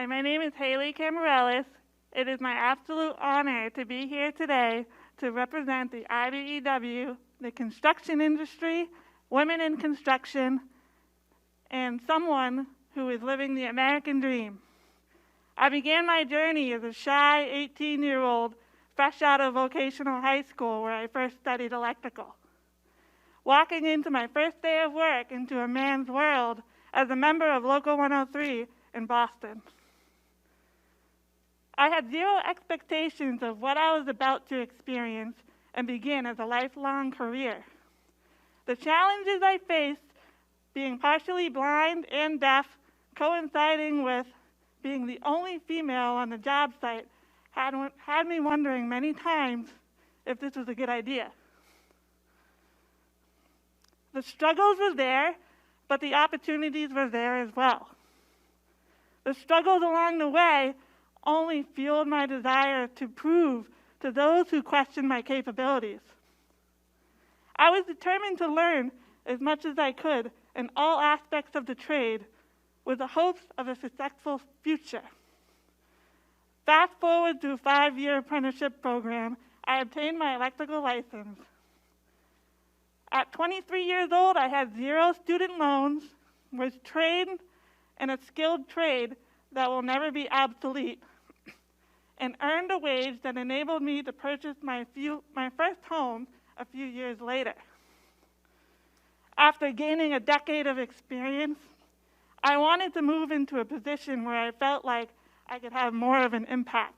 Hi, my name is Haley Camarellis. It is my absolute honor to be here today to represent the IBEW, the construction industry, women in construction, and someone who is living the American dream. I began my journey as a shy 18-year-old fresh out of vocational high school where I first studied electrical. Walking into my first day of work into a man's world as a member of Local 103 in Boston. I had zero expectations of what I was about to experience and begin as a lifelong career. The challenges I faced, being partially blind and deaf, coinciding with being the only female on the job site, had me wondering many times if this was a good idea. The struggles were there, but the opportunities were there as well. The struggles along the way only fueled my desire to prove to those who questioned my capabilities. I was determined to learn as much as I could in all aspects of the trade with the hopes of a successful future. Fast forward to a 5-year apprenticeship program, I obtained my electrical license. At 23 years old, I had 0 student loans, was trained in a skilled trade that will never be obsolete, and earned a wage that enabled me to purchase my first home a few years later. After gaining a decade of experience, I wanted to move into a position where I felt like I could have more of an impact.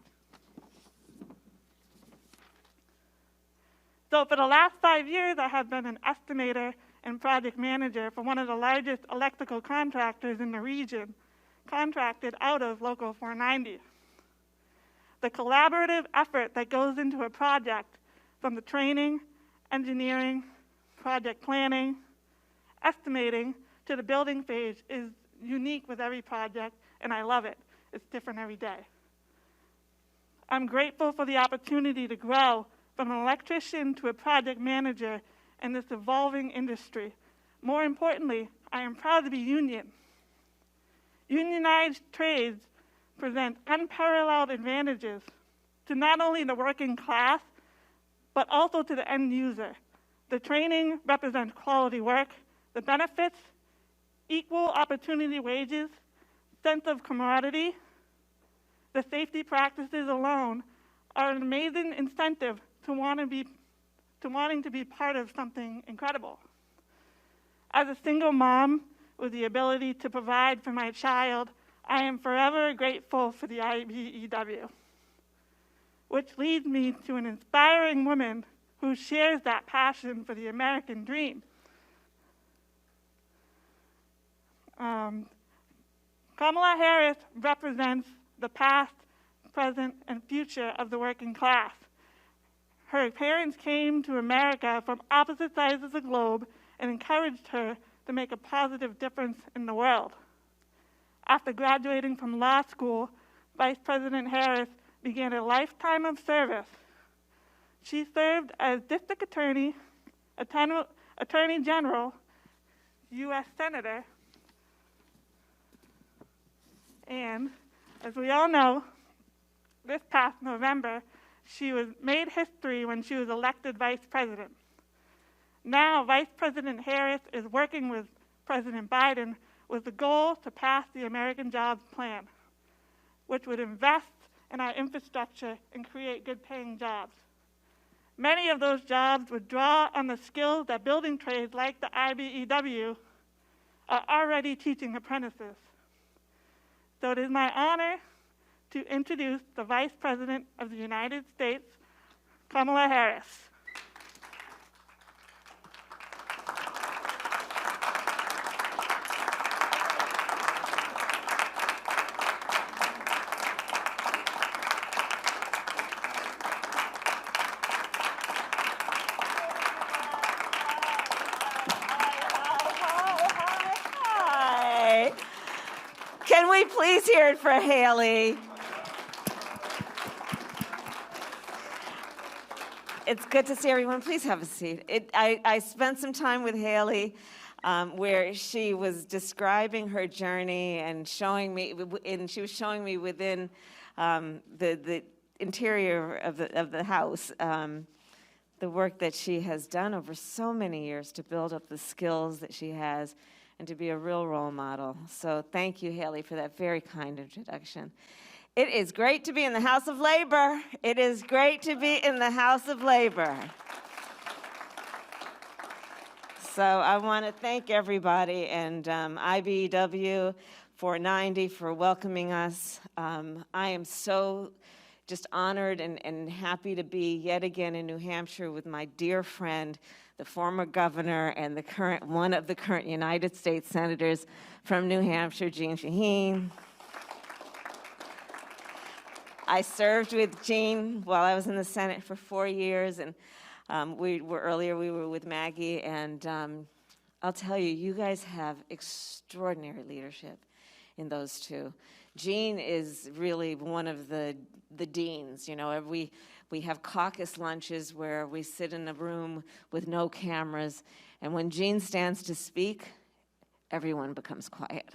So for the last 5 years, I have been an estimator and project manager for one of the largest electrical contractors in the region, contracted out of Local 490. The collaborative effort that goes into a project, from the training, engineering, project planning, estimating, to the building phase, is unique with every project, and I love it. It's different every day. I'm grateful for the opportunity to grow from an electrician to a project manager in this evolving industry. More importantly, I am proud to be union. Unionized trades present unparalleled advantages to not only the working class, but also to the end user. The training represents quality work, the benefits, equal opportunity wages, sense of camaraderie. The safety practices alone are an amazing incentive to wanting to be part of something incredible. As a single mom with the ability to provide for my child, I am forever grateful for the IBEW, which leads me to an inspiring woman who shares that passion for the American dream. Kamala Harris represents the past, present, and future of the working class. Her parents came to America from opposite sides of the globe and encouraged her to make a positive difference in the world. After graduating from law school, Vice President Harris began a lifetime of service. She served as District Attorney, Attorney General, U.S. Senator, and as we all know, this past November, she made history when she was elected Vice President. Now, Vice President Harris is working with President Biden with the goal to pass the American Jobs Plan, which would invest in our infrastructure and create good-paying jobs. Many of those jobs would draw on the skills that building trades like the IBEW are already teaching apprentices. So it is my honor to introduce the Vice President of the United States, Kamala Harris. Hi. Can we please hear it for Haley? It's good to see everyone. Please have a seat. I spent some time with Haley where she was describing her journey and showing me, and she was showing me within the interior of the house, the work that she has done over so many years to build up the skills that she has and to be a real role model. So thank you, Haley, for that very kind introduction. It is great to be in the House of Labor. It is great to be in the House of Labor. So I want to thank everybody and IBEW 490 for welcoming us. I am so just honored and happy to be yet again in New Hampshire with my dear friend, the former governor and one of the current United States senators from New Hampshire, Jeanne Shaheen. I served with Jeanne while I was in the Senate for 4 years, and we were with Maggie, and I'll tell you, you guys have extraordinary leadership in those two. Jeanne is really one of the deans. You know, we have caucus lunches where we sit in a room with no cameras, and when Jeanne stands to speak, everyone becomes quiet.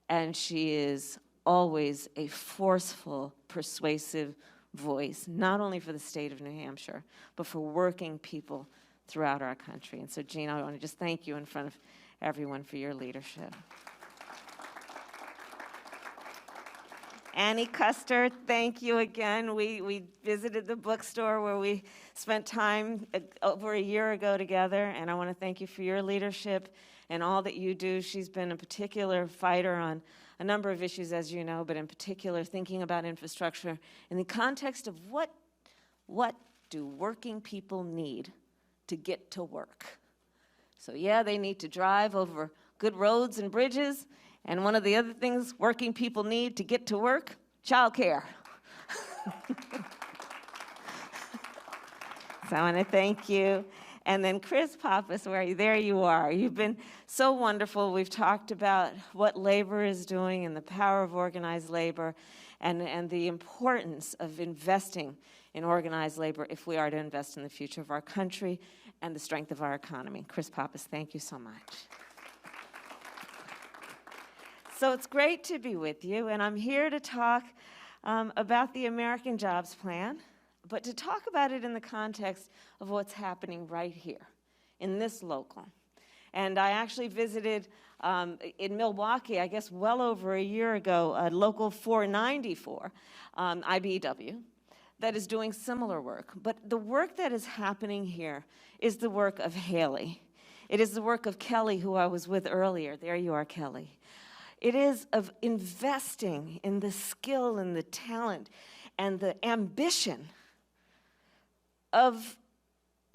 And she is always a forceful, persuasive voice, not only for the state of New Hampshire, but for working people throughout our country. And so, Jeanne, I want to just thank you in front of everyone for your leadership. Annie Custer, thank you again. We visited the bookstore where we spent time over a year ago together, and I want to thank you for your leadership and all that you do. She's been a particular fighter on a number of issues, as you know, but in particular thinking about infrastructure in the context of what do working people need to get to work. So yeah, they need to drive over good roads and bridges, and one of the other things working people need to get to work, childcare. So I want to thank you. And then Chris Pappas, there you are. You've been so wonderful. We've talked about what labor is doing and the power of organized labor and the importance of investing in organized labor if we are to invest in the future of our country and the strength of our economy. Chris Pappas, thank you so much. So it's great to be with you, and I'm here to talk about the American Jobs Plan, but to talk about it in the context of what's happening right here in this local. And I actually visited in Milwaukee, I guess well over a year ago, a local 494, IBEW, that is doing similar work. But the work that is happening here is the work of Haley. It is the work of Kelly, who I was with earlier. There you are, Kelly. It is of investing in the skill and the talent and the ambition of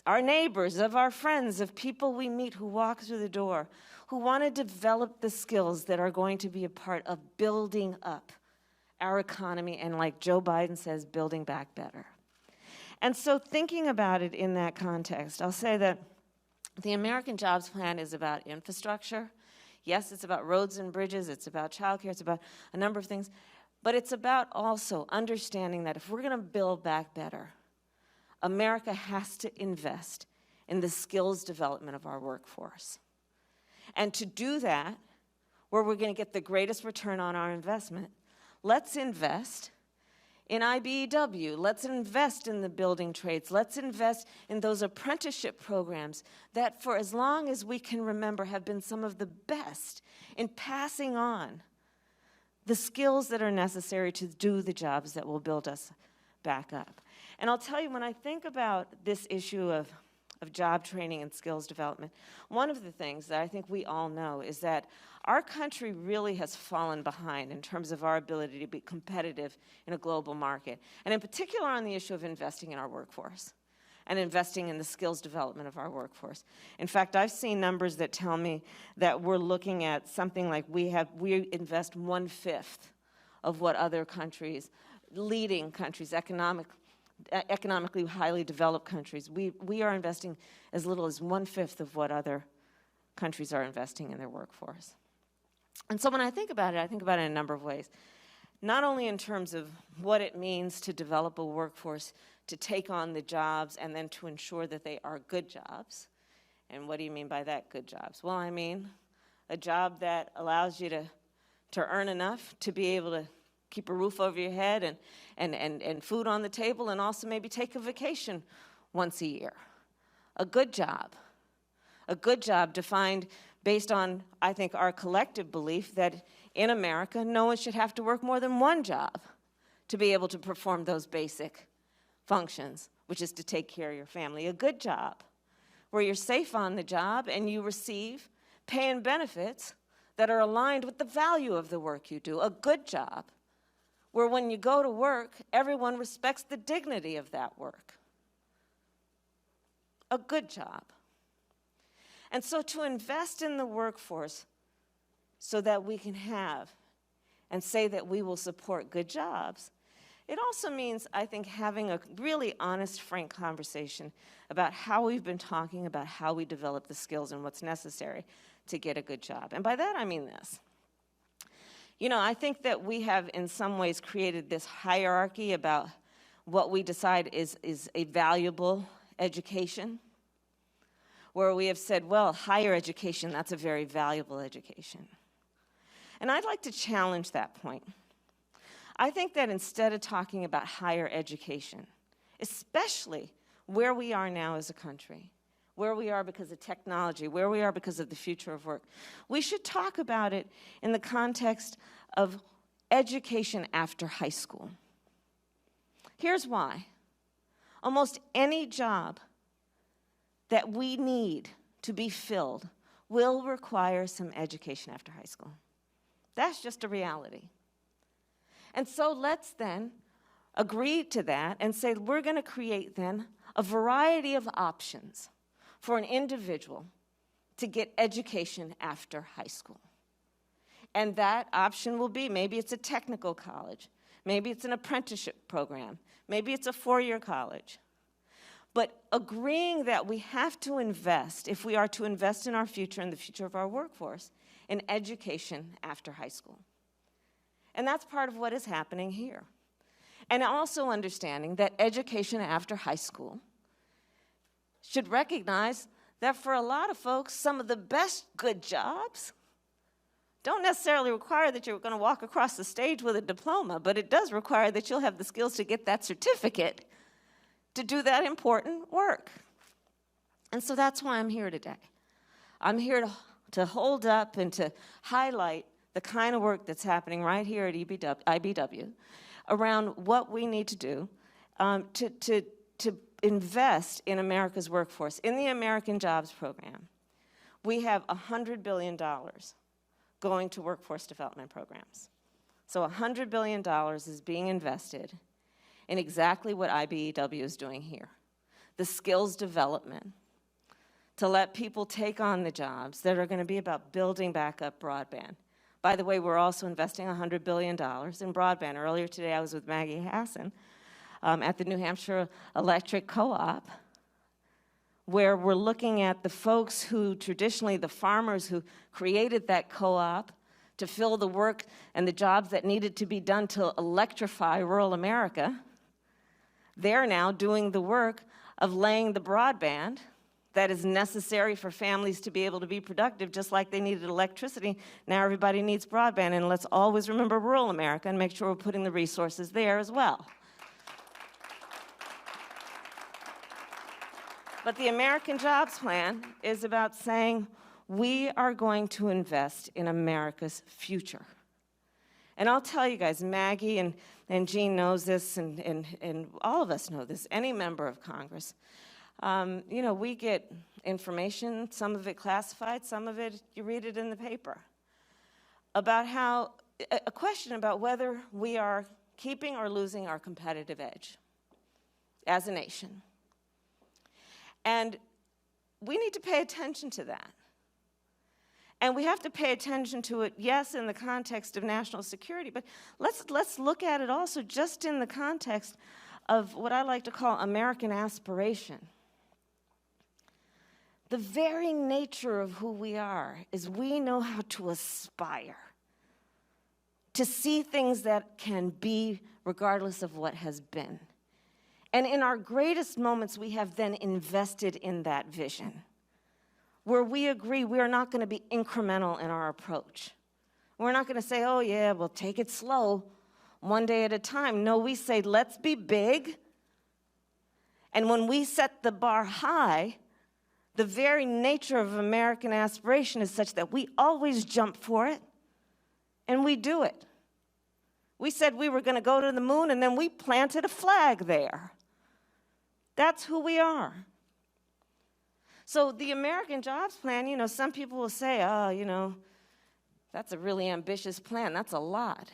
our neighbors, of our friends, of people we meet who walk through the door, who want to develop the skills that are going to be a part of building up our economy and, like Joe Biden says, building back better. And so thinking about it in that context, I'll say that the American Jobs Plan is about infrastructure. Yes, it's about roads and bridges, it's about childcare, it's about a number of things, but it's about also understanding that if we're going to build back better, America has to invest in the skills development of our workforce. And to do that, where we're going to get the greatest return on our investment, let's invest in IBEW. Let's invest in the building trades. Let's invest in those apprenticeship programs that, for as long as we can remember, have been some of the best in passing on the skills that are necessary to do the jobs that will build us back up. And I'll tell you, when I think about this issue of job training and skills development, one of the things that I think we all know is that our country really has fallen behind in terms of our ability to be competitive in a global market, and in particular on the issue of investing in our workforce and investing in the skills development of our workforce. In fact, I've seen numbers that tell me that we're looking at something like we invest 1/5 of what other countries, leading countries, economically highly developed countries, we are investing as little as 1/5 of what other countries are investing in their workforce. And so when I think about it in a number of ways. Not only in terms of what it means to develop a workforce to take on the jobs and then to ensure that they are good jobs And what do you mean by that, good jobs? Well, I mean a job that allows you to earn enough to be able to keep a roof over your head and food on the table, and also maybe take a vacation once a year. A good job defined based on, I think, our collective belief that in America, no one should have to work more than one job to be able to perform those basic functions, which is to take care of your family. A good job where you're safe on the job and you receive pay and benefits that are aligned with the value of the work you do. A good job where when you go to work, everyone respects the dignity of that work. A good job. And so to invest in the workforce so that we can have and say that we will support good jobs, it also means, I think, having a really honest, frank conversation about how we've been talking about how we develop the skills and what's necessary to get a good job. And by that, I mean this. You know, I think that we have, in some ways, created this hierarchy about what we decide is a valuable education, where we have said, well, higher education, that's a very valuable education. And I'd like to challenge that point. I think that instead of talking about higher education, especially where we are now as a country, where we are because of technology, where we are because of the future of work, we should talk about it in the context of education after high school. Here's why. Almost any job that we need to be filled will require some education after high school. That's just a reality. And so let's then agree to that and say we're going to create then a variety of options for an individual to get education after high school. And that option will be, maybe it's a technical college, maybe it's an apprenticeship program, maybe it's a four-year college. But agreeing that we have to invest, if we are to invest in our future and the future of our workforce, in education after high school. And that's part of what is happening here. And also understanding that education after high school should recognize that for a lot of folks, some of the best good jobs don't necessarily require that you're going to walk across the stage with a diploma, but it does require that you'll have the skills to get that certificate to do that important work. And so that's why I'm here today. I'm here to hold up and to highlight the kind of work that's happening right here at IBW around what we need to do to invest in America's workforce. In the American Jobs Program, we have $100 billion going to workforce development programs. So $100 billion is being invested in exactly what IBEW is doing here. The skills development to let people take on the jobs that are going to be about building back up broadband. By the way, we're also investing $100 billion in broadband. Earlier today, I was with Maggie Hassan at the New Hampshire Electric Co-op, where we're looking at the folks who traditionally, the farmers who created that co-op to fill the work and the jobs that needed to be done to electrify rural America. They're now doing the work of laying the broadband that is necessary for families to be able to be productive, just like they needed electricity. Now everybody needs broadband, and let's always remember rural America and make sure we're putting the resources there as well. But the American Jobs Plan is about saying we are going to invest in America's future. And I'll tell you guys, Maggie and Jean knows this, and all of us know this, any member of Congress. You know, we get information, some of it classified, some of it, you read it in the paper, about how, a question about whether we are keeping or losing our competitive edge as a nation. And we need to pay attention to that. And we have to pay attention to it, yes, in the context of national security, but let's look at it also just in the context of what I like to call American aspiration. The very nature of who we are is we know how to aspire, to see things that can be regardless of what has been. And in our greatest moments, we have then invested in that vision. where we agree we are not going to be incremental in our approach. We're not going to say, oh, yeah, we'll take it slow, one day at a time. No, we say, let's be big. And when we set the bar high, the very nature of American aspiration is such that we always jump for it, and we do it. We said we were going to go to the moon, and then we planted a flag there. That's who we are. So the American Jobs Plan, some people will say, oh, that's a really ambitious plan. That's a lot.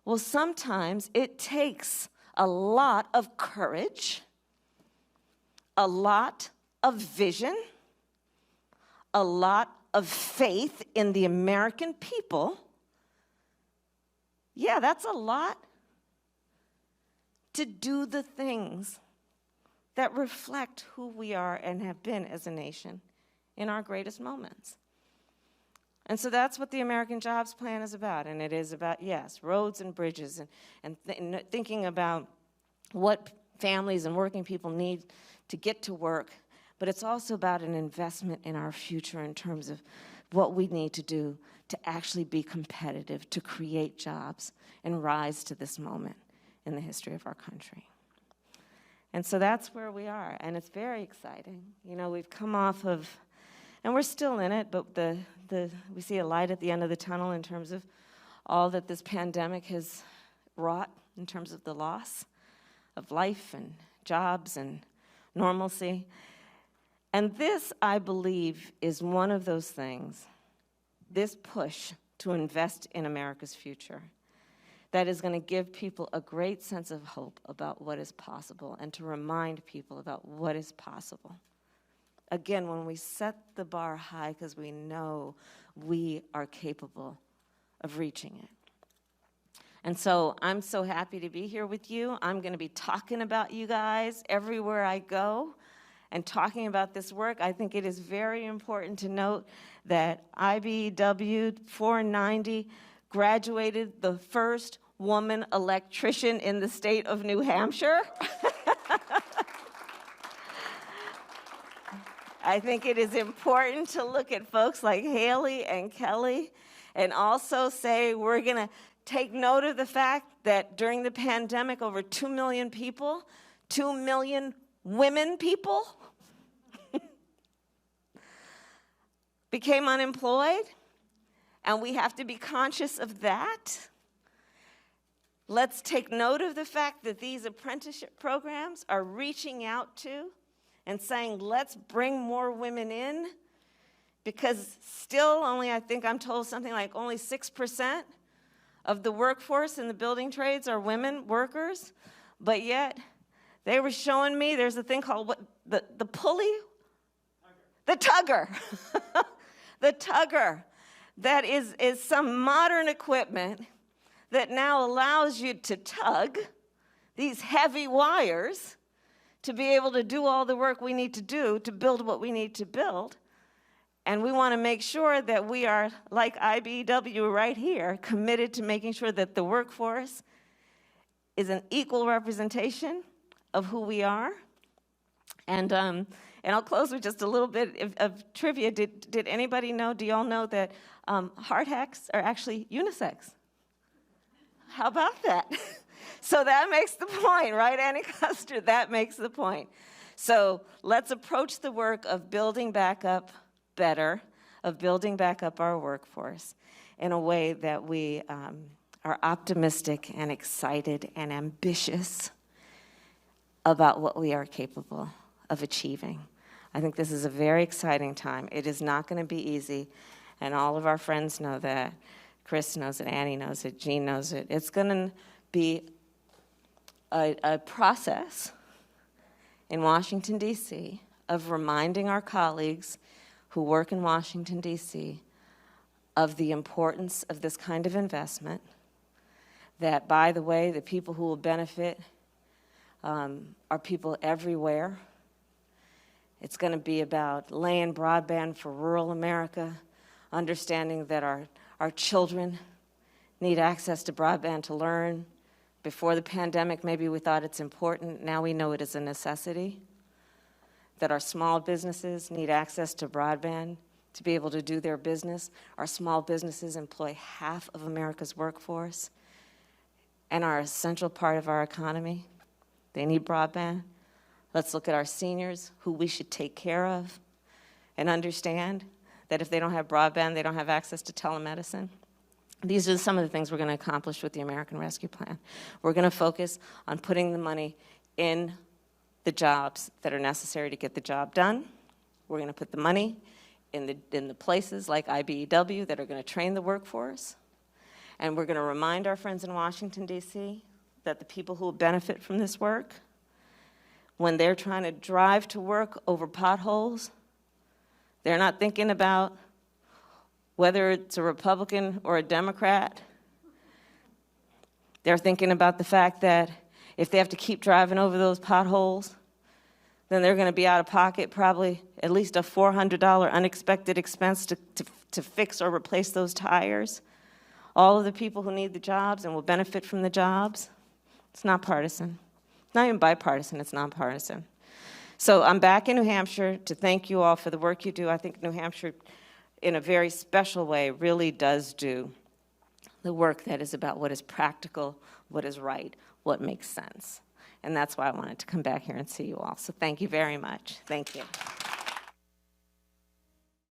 Well, sometimes it takes a lot of courage, a lot of vision, a lot of faith in the American people. Yeah, that's a lot to do the things that reflect who we are and have been as a nation in our greatest moments. And so that's what the American Jobs Plan is about. And it is about, yes, roads and bridges and thinking about what families and working people need to get to work. But it's also about an investment in our future in terms of what we need to do to actually be competitive, to create jobs and rise to this moment in the history of our country. And so that's where we are, and it's very exciting. We've come off of, and we're still in it, but we see a light at the end of the tunnel in terms of all that this pandemic has wrought in terms of the loss of life and jobs and normalcy. And this, I believe, is one of those things, this push to invest in America's future, that is going to give people a great sense of hope about what is possible and to remind people about what is possible. Again, when we set the bar high because we know we are capable of reaching it. And so I'm so happy to be here with you. I'm going to be talking about you guys everywhere I go and talking about this work. I think it is very important to note that IBEW 490 graduated the first woman electrician in the state of New Hampshire. I think it is important to look at folks like Haley and Kelly and also say we're going to take note of the fact that during the pandemic, over 2 million people, 2 million women people became unemployed, and we have to be conscious of that. Let's take note of the fact that these apprenticeship programs are reaching out to and saying, let's bring more women in, because still only, I think I'm told something like only 6% of the workforce in the building trades are women workers, but yet they were showing me there's a thing called the pulley? The tugger. The tugger. That is some modern equipment that now allows you to tug these heavy wires to be able to do all the work we need to do to build what we need to build. And we want to make sure that we are, like IBEW right here, committed to making sure that the workforce is an equal representation of who we are. And I'll close with just a little bit of trivia. Did anybody know, do y'all know that hard hacks are actually unisex? How about that? So that makes the point, right, Annie Custer? That makes the point. So let's approach the work of building back up better, of building back up our workforce in a way that we are optimistic and excited and ambitious about what we are capable of achieving. I think this is a very exciting time. It is not going to be easy, and all of our friends know that. Chris knows it, Annie knows it, Jean knows it. It's going to be a process in Washington, D.C., of reminding our colleagues who work in Washington, D.C., of the importance of this kind of investment, that, by the way, the people who will benefit are people everywhere. It's going to be about laying broadband for rural America, understanding that our children need access to broadband to learn. Before the pandemic, maybe we thought it's important. Now we know it is a necessity. that our small businesses need access to broadband to be able to do their business. Our small businesses employ half of America's workforce and are an essential part of our economy. They need broadband. Let's look at our seniors, who we should take care of, and understand that if they don't have broadband, they don't have access to telemedicine. These are some of the things we're going to accomplish with the American Rescue Plan. We're going to focus on putting the money in the jobs that are necessary to get the job done. We're going to put the money in the places like IBEW that are going to train the workforce. And we're going to remind our friends in Washington, D.C., that the people who will benefit from this work, when they're trying to drive to work over potholes, they're not thinking about whether it's a Republican or a Democrat. They're thinking about the fact that if they have to keep driving over those potholes, then they're going to be out of pocket probably at least a $400 unexpected expense to fix or replace those tires. All of the people who need the jobs and will benefit from the jobs, it's not partisan. It's not even bipartisan, it's nonpartisan. So I'm back in New Hampshire to thank you all for the work you do. I think New Hampshire, in a very special way, really does do the work that is about what is practical, what is right, what makes sense. And that's why I wanted to come back here and see you all. So thank you very much. Thank you.